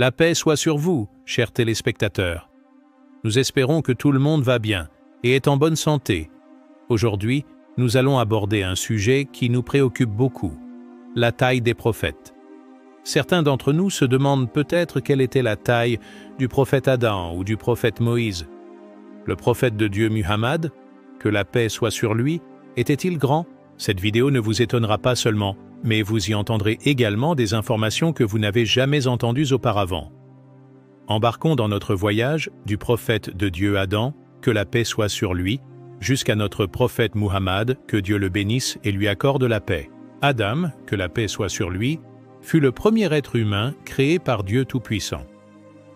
La paix soit sur vous, chers téléspectateurs. Nous espérons que tout le monde va bien et est en bonne santé. Aujourd'hui, nous allons aborder un sujet qui nous préoccupe beaucoup, la taille des prophètes. Certains d'entre nous se demandent peut-être quelle était la taille du prophète Adam ou du prophète Moïse. Le prophète de Dieu Muhammad, que la paix soit sur lui, était-il grand? Cette vidéo ne vous étonnera pas seulement, mais vous y entendrez également des informations que vous n'avez jamais entendues auparavant. Embarquons dans notre voyage du prophète de Dieu Adam, que la paix soit sur lui, jusqu'à notre prophète Muhammad, que Dieu le bénisse et lui accorde la paix. Adam, que la paix soit sur lui, fut le premier être humain créé par Dieu Tout-Puissant.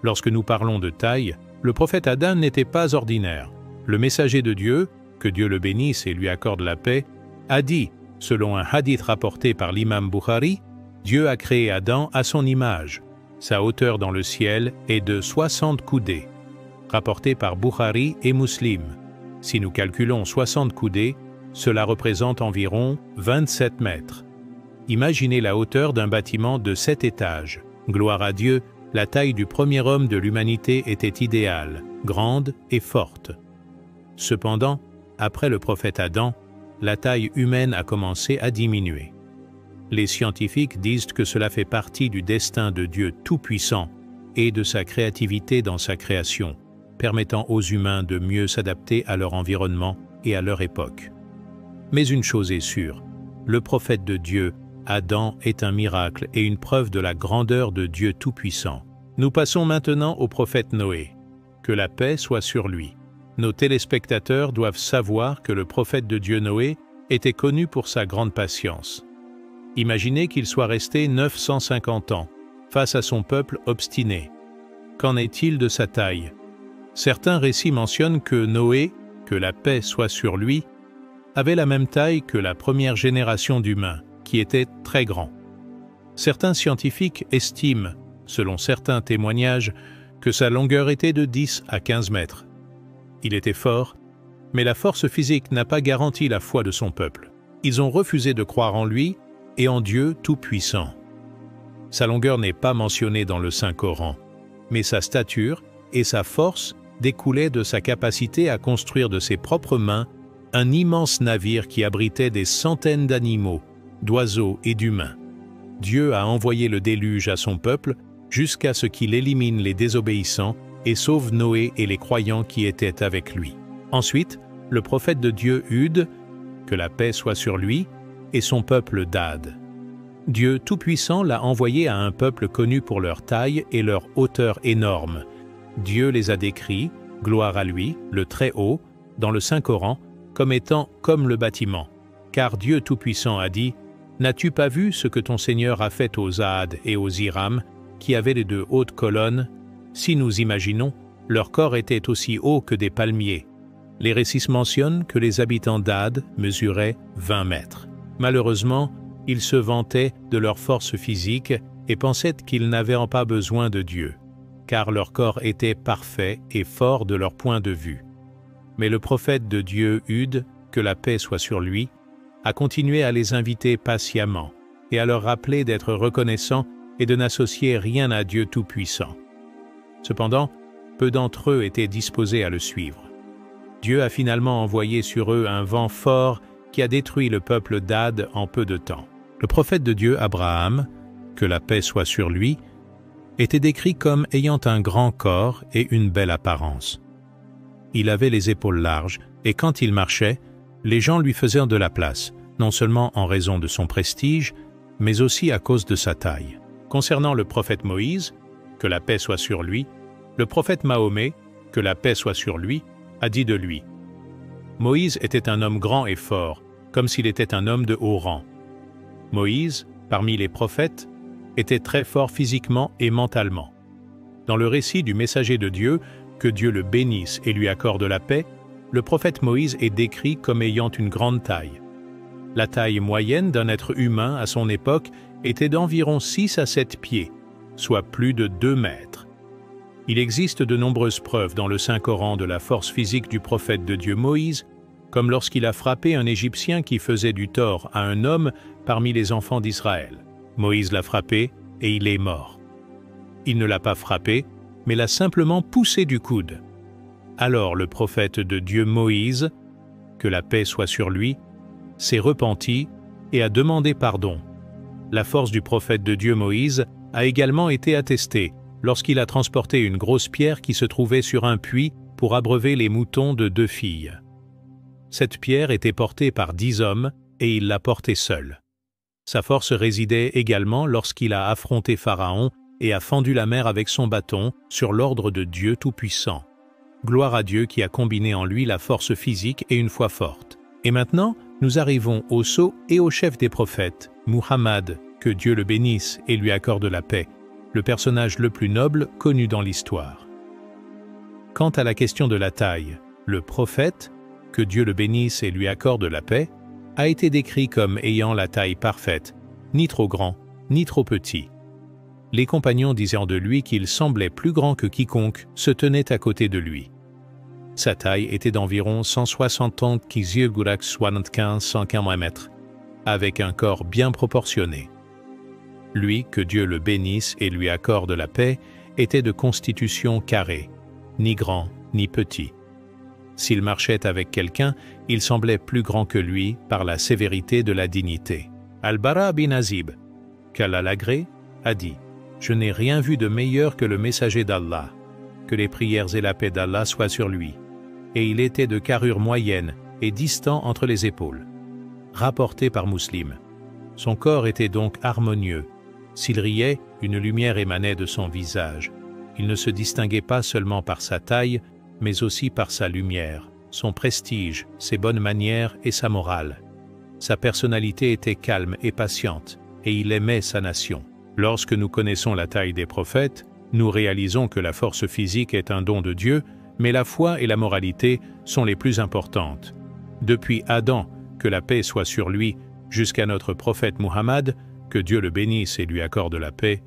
Lorsque nous parlons de taille, le prophète Adam n'était pas ordinaire. Le messager de Dieu, que Dieu le bénisse et lui accorde la paix, a dit, selon un hadith rapporté par l'imam Bukhari, Dieu a créé Adam à son image. Sa hauteur dans le ciel est de 60 coudées. Rapporté par Bukhari et Muslim. Si nous calculons 60 coudées, cela représente environ 27 mètres. Imaginez la hauteur d'un bâtiment de 7 étages. Gloire à Dieu, la taille du premier homme de l'humanité était idéale, grande et forte. Cependant, après le prophète Adam, la taille humaine a commencé à diminuer. Les scientifiques disent que cela fait partie du destin de Dieu Tout-Puissant et de sa créativité dans sa création, permettant aux humains de mieux s'adapter à leur environnement et à leur époque. Mais une chose est sûre, le prophète de Dieu, Adam, est un miracle et une preuve de la grandeur de Dieu Tout-Puissant. Nous passons maintenant au prophète Noé. Que la paix soit sur lui. Nos téléspectateurs doivent savoir que le prophète de Dieu Noé était connu pour sa grande patience. Imaginez qu'il soit resté 950 ans face à son peuple obstiné. Qu'en est-il de sa taille? Certains récits mentionnent que Noé, que la paix soit sur lui, avait la même taille que la première génération d'humains, qui était très grand. Certains scientifiques estiment, selon certains témoignages, que sa longueur était de 10 à 15 mètres. Il était fort, mais la force physique n'a pas garanti la foi de son peuple. Ils ont refusé de croire en lui et en Dieu Tout-Puissant. Sa longueur n'est pas mentionnée dans le Saint-Coran, mais sa stature et sa force découlaient de sa capacité à construire de ses propres mains un immense navire qui abritait des centaines d'animaux, d'oiseaux et d'humains. Dieu a envoyé le déluge à son peuple jusqu'à ce qu'il élimine les désobéissants et sauve Noé et les croyants qui étaient avec lui. Ensuite, le prophète de Dieu Hud, que la paix soit sur lui, et son peuple d'Ad. Dieu Tout-Puissant l'a envoyé à un peuple connu pour leur taille et leur hauteur énorme. Dieu les a décrits, gloire à lui, le Très-Haut, dans le Saint-Coran, comme étant comme le bâtiment. Car Dieu Tout-Puissant a dit, « N'as-tu pas vu ce que ton Seigneur a fait aux Ad et aux Hiram, qui avaient les deux hautes colonnes? Si nous imaginons, leur corps était aussi haut que des palmiers. » Les récits mentionnent que les habitants d'Ad mesuraient 20 mètres. Malheureusement, ils se vantaient de leur force physique et pensaient qu'ils n'avaient pas besoin de Dieu, car leur corps était parfait et fort de leur point de vue. Mais le prophète de Dieu Hud, que la paix soit sur lui, a continué à les inviter patiemment et à leur rappeler d'être reconnaissants et de n'associer rien à Dieu Tout-Puissant. Cependant, peu d'entre eux étaient disposés à le suivre. Dieu a finalement envoyé sur eux un vent fort qui a détruit le peuple d'Ad en peu de temps. Le prophète de Dieu Abraham, que la paix soit sur lui, était décrit comme ayant un grand corps et une belle apparence. Il avait les épaules larges et quand il marchait, les gens lui faisaient de la place, non seulement en raison de son prestige, mais aussi à cause de sa taille. Concernant le prophète Moïse, que la paix soit sur lui, le prophète Mahomet, que la paix soit sur lui, a dit de lui, « Moïse était un homme grand et fort, comme s'il était un homme de haut rang. Moïse, parmi les prophètes, était très fort physiquement et mentalement. » Dans le récit du messager de Dieu, que Dieu le bénisse et lui accorde la paix, le prophète Moïse est décrit comme ayant une grande taille. La taille moyenne d'un être humain à son époque était d'environ 6 à 7 pieds, soit plus de 2 mètres. Il existe de nombreuses preuves dans le Saint-Coran de la force physique du prophète de Dieu Moïse, comme lorsqu'il a frappé un Égyptien qui faisait du tort à un homme parmi les enfants d'Israël. Moïse l'a frappé et il est mort. Il ne l'a pas frappé, mais l'a simplement poussé du coude. Alors le prophète de Dieu Moïse, que la paix soit sur lui, s'est repenti et a demandé pardon. La force du prophète de Dieu Moïse a également été attestée lorsqu'il a transporté une grosse pierre qui se trouvait sur un puits pour abreuver les moutons de 2 filles. Cette pierre était portée par 10 hommes et il l'a portée seul. Sa force résidait également lorsqu'il a affronté Pharaon et a fendu la mer avec son bâton sur l'ordre de Dieu Tout-Puissant. Gloire à Dieu qui a combiné en lui la force physique et une foi forte. Et maintenant, nous arrivons au sceau et au chef des prophètes, Muhammad, que Dieu le bénisse et lui accorde la paix, le personnage le plus noble connu dans l'histoire. Quant à la question de la taille, le prophète, que Dieu le bénisse et lui accorde la paix, a été décrit comme ayant la taille parfaite, ni trop grand, ni trop petit. Les compagnons disaient de lui qu'il semblait plus grand que quiconque se tenait à côté de lui. Sa taille était d'environ 175 mètres, avec un corps bien proportionné. Lui, que Dieu le bénisse et lui accorde la paix, était de constitution carrée, ni grand ni petit. S'il marchait avec quelqu'un, il semblait plus grand que lui par la sévérité de la dignité. Al-Bara bin Azib, qu'Allah l'agrée, a dit « Je n'ai rien vu de meilleur que le messager d'Allah, que les prières et la paix d'Allah soient sur lui. » Et il était de carrure moyenne et distant entre les épaules. Rapporté par Muslim. Son corps était donc harmonieux. S'il riait, une lumière émanait de son visage. Il ne se distinguait pas seulement par sa taille, mais aussi par sa lumière, son prestige, ses bonnes manières et sa morale. Sa personnalité était calme et patiente, et il aimait sa nation. Lorsque nous connaissons la taille des prophètes, nous réalisons que la force physique est un don de Dieu, mais la foi et la moralité sont les plus importantes. Depuis Adam, que la paix soit sur lui, jusqu'à notre prophète Muhammad, que Dieu le bénisse et lui accorde la paix,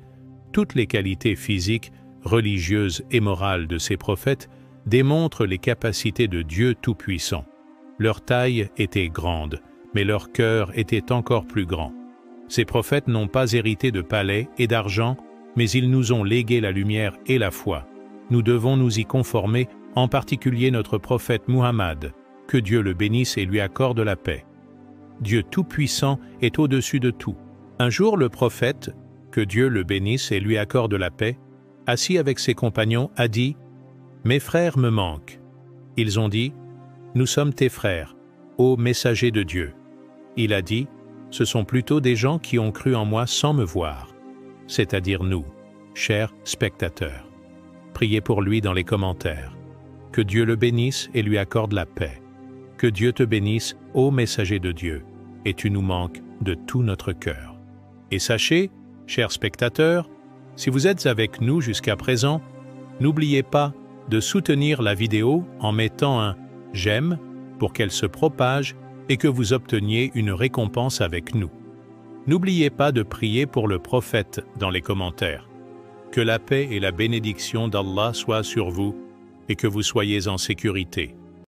toutes les qualités physiques, religieuses et morales de ces prophètes démontrent les capacités de Dieu Tout-Puissant. Leur taille était grande, mais leur cœur était encore plus grand. Ces prophètes n'ont pas hérité de palais et d'argent, mais ils nous ont légué la lumière et la foi. Nous devons nous y conformer, en particulier notre prophète Muhammad, que Dieu le bénisse et lui accorde la paix. Dieu Tout-Puissant est au-dessus de tout. Un jour, le prophète, que Dieu le bénisse et lui accorde la paix, assis avec ses compagnons, a dit « Mes frères me manquent. » Ils ont dit « Nous sommes tes frères, ô messager de Dieu. » Il a dit « Ce sont plutôt des gens qui ont cru en moi sans me voir, c'est-à-dire nous, chers spectateurs. » Priez pour lui dans les commentaires. Que Dieu le bénisse et lui accorde la paix. Que Dieu te bénisse, ô messager de Dieu, et tu nous manques de tout notre cœur. Et sachez, chers spectateurs, si vous êtes avec nous jusqu'à présent, n'oubliez pas de soutenir la vidéo en mettant un « j'aime » pour qu'elle se propage et que vous obteniez une récompense avec nous. N'oubliez pas de prier pour le prophète dans les commentaires. Que la paix et la bénédiction d'Allah soient sur vous et que vous soyez en sécurité.